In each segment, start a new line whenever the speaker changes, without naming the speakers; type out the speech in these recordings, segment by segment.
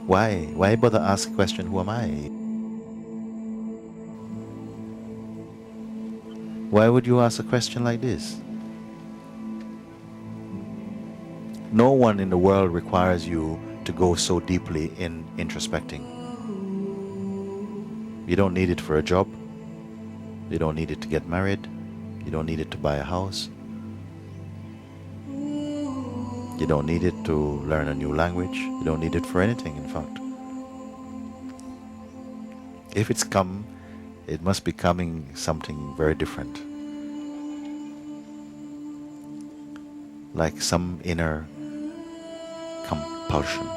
Why? Why bother ask a question, who am I? Why would you ask a question like this? No one in the world requires you to go so deeply in introspecting. You don't need it for a job. You don't need it to get married. You don't need it to buy a house. You don't need it to learn a new language. You don't need it for anything, in fact. If it's come, it must be coming something very different. Like some inner compulsion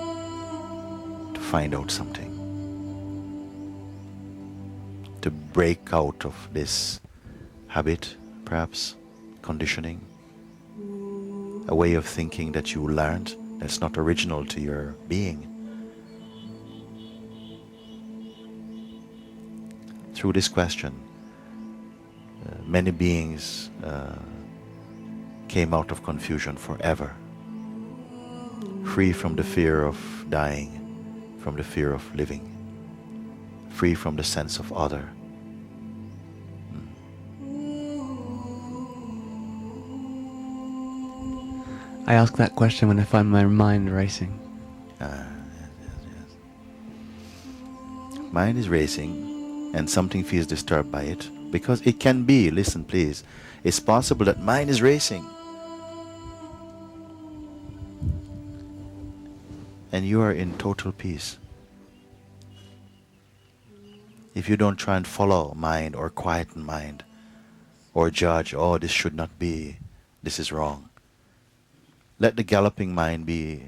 to find out something. To break out of this habit, perhaps, conditioning. A way of thinking that you learned that's not original to your being. Through this question, many beings came out of confusion forever, free from the fear of dying, from the fear of living, free from the sense of other.
I ask that question when I find my mind racing.
Yes. Mind is racing and something feels disturbed by it, because it can be, listen please, it's possible that mind is racing and you are in total peace. If you don't try and follow mind or quieten mind or judge, oh, this should not be, this is wrong. Let the galloping mind be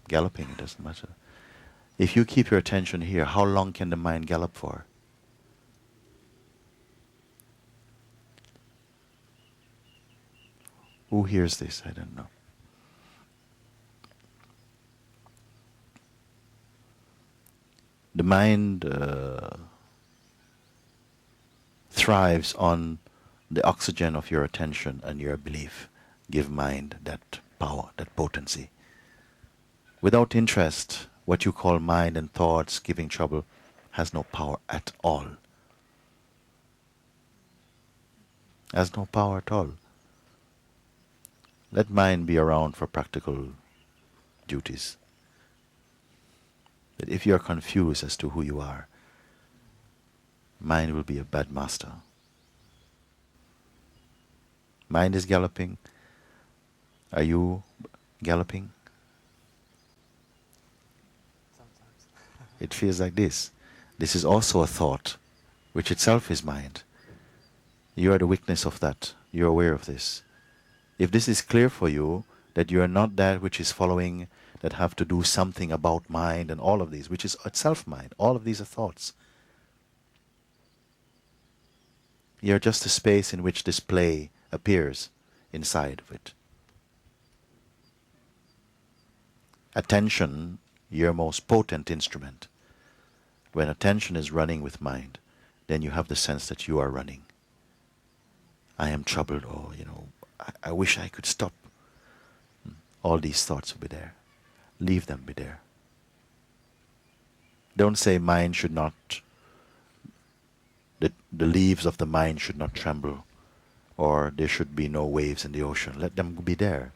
galloping, it doesn't matter. If you keep your attention here, how long can the mind gallop for? Who hears this? I don't know. The mind thrives on the oxygen of your attention and your belief. Give mind that power, that potency. Without interest, what you call mind and thoughts giving trouble has no power at all. Has no power at all. Let mind be around for practical duties. But if you are confused as to who you are, mind will be a bad master. Mind is galloping. Are you galloping?
Sometimes.
It feels like this. This is also a thought, which itself is mind. You are the witness of that. You are aware of this. If this is clear for you, that you are not that which is following, that have to do something about mind and all of these, which is itself mind, all of these are thoughts. You are just a space in which this play appears inside of it. Attention, your most potent instrument. When attention is running with mind, then you have the sense that you are running. I am troubled, or, I wish I could stop. All these thoughts will be there. Leave them be there. Don't say mind should not, the leaves of the mind should not tremble, or there should be no waves in the ocean. Let them be there.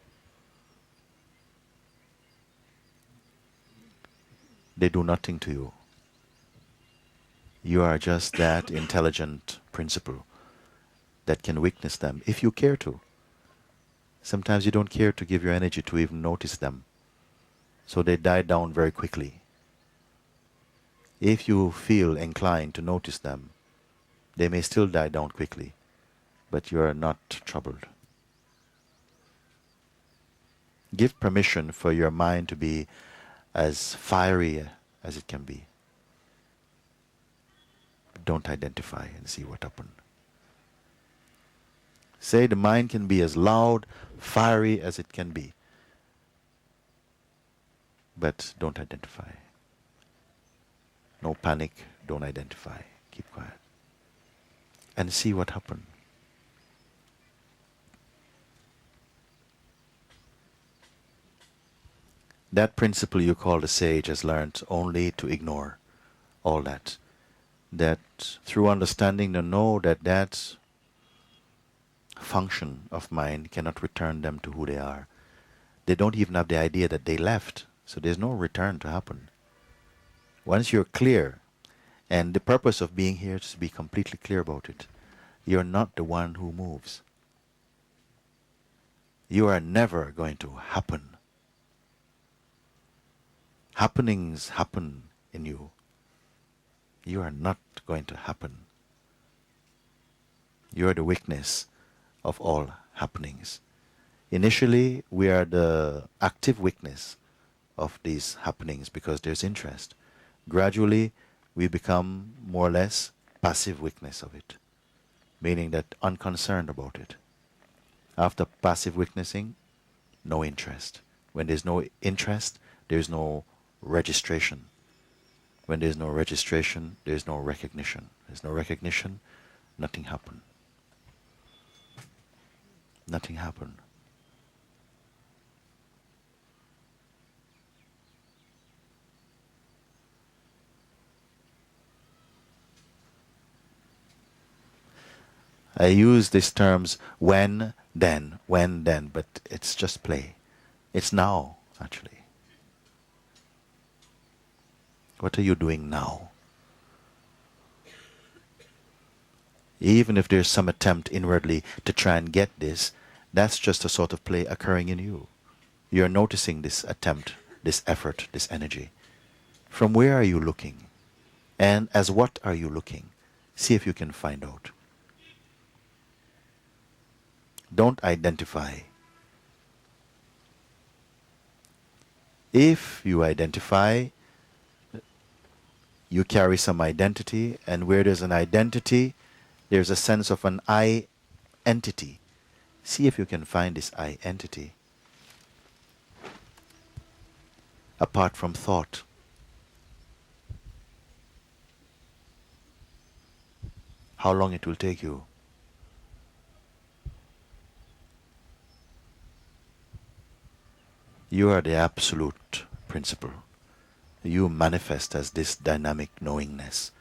They do nothing to you. You are just that intelligent principle that can witness them if you care to. Sometimes you don't care to give your energy to even notice them. So they die down very quickly. If you feel inclined to notice them, they may still die down quickly, but you are not troubled. Give permission for your mind to be as fiery as it can be. But don't identify and see what happens. Say the mind can be as loud, fiery as it can be. But don't identify. No panic, don't identify. Keep quiet. And see what happens. That principle you call the sage has learned only to ignore all that. That through understanding they know that that function of mind cannot return them to who they are. They don't even have the idea that they left, so there's no return to happen. Once you're clear, and the purpose of being here is to be completely clear about it, you're not the one who moves. You are never going to happen. Happenings happen in you. You are not going to happen. You are the witness of all happenings. Initially, we are the active witness of these happenings because there's interest. Gradually, we become more or less passive witness of it, meaning that unconcerned about it. After passive witnessing, no interest. When there's no interest, there's no registration. When there's no registration, there's no recognition. There's no recognition, nothing happened. Nothing happened. I use these terms when, then, but it's just play. It's now, actually. What are you doing now? Even if there's some attempt inwardly to try and get this, that's just a sort of play occurring in you. You're noticing this attempt, this effort, this energy. From where are you looking? And as what are you looking? See if you can find out. Don't identify. If you identify, you carry some identity, and where there's an identity, there's a sense of an I entity. See if you can find this I entity apart from thought. How long it will take you? You are the absolute principle. You manifest as this dynamic knowingness.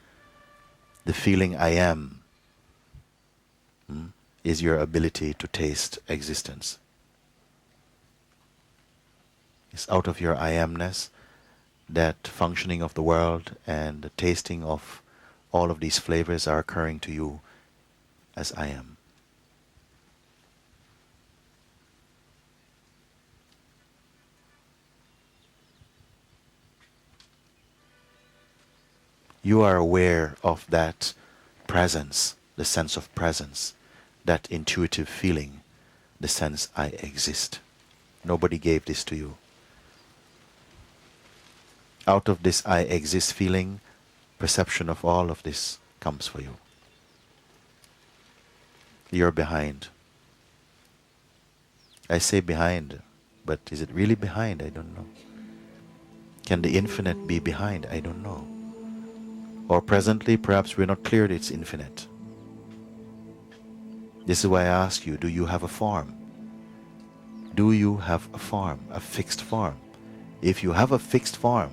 The feeling I am is your ability to taste existence. It's out of your I amness that functioning of the world and the tasting of all of these flavors are occurring to you as I am. You are aware of that presence, the sense of presence, that intuitive feeling, the sense I exist. Nobody gave this to you. Out of this I exist feeling, perception of all of this comes for you. You're behind. I say behind, but is it really behind? I don't know. Can the infinite be behind? I don't know. Or presently, perhaps we're not clear that it's infinite. This is why I ask you, do you have a form? Do you have a form, a fixed form? If you have a fixed form,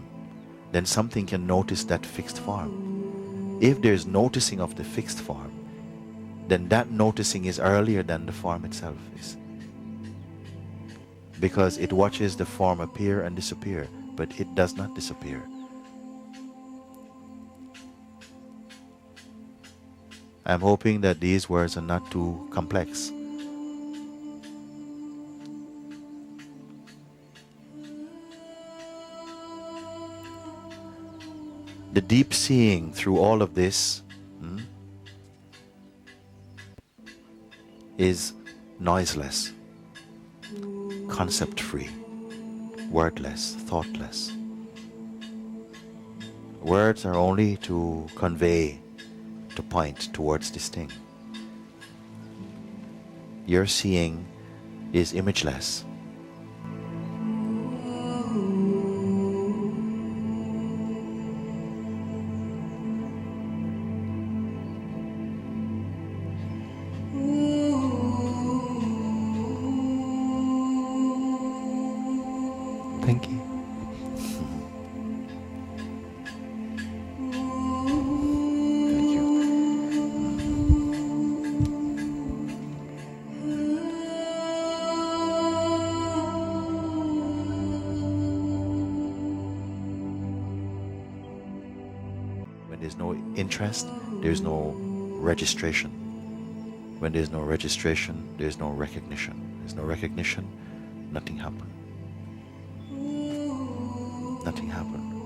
then something can notice that fixed form. If there's noticing of the fixed form, then that noticing is earlier than the form itself is. Because it watches the form appear and disappear, but it does not disappear. I'm hoping that these words are not too complex. The deep seeing through all of this is noiseless, concept-free, wordless, thoughtless. Words are only to convey, to point towards this thing. Your seeing is imageless.
Thank you.
there's no interest, there's no registration. When there's no registration, there's no recognition. There's no recognition, nothing happens. Nothing happens.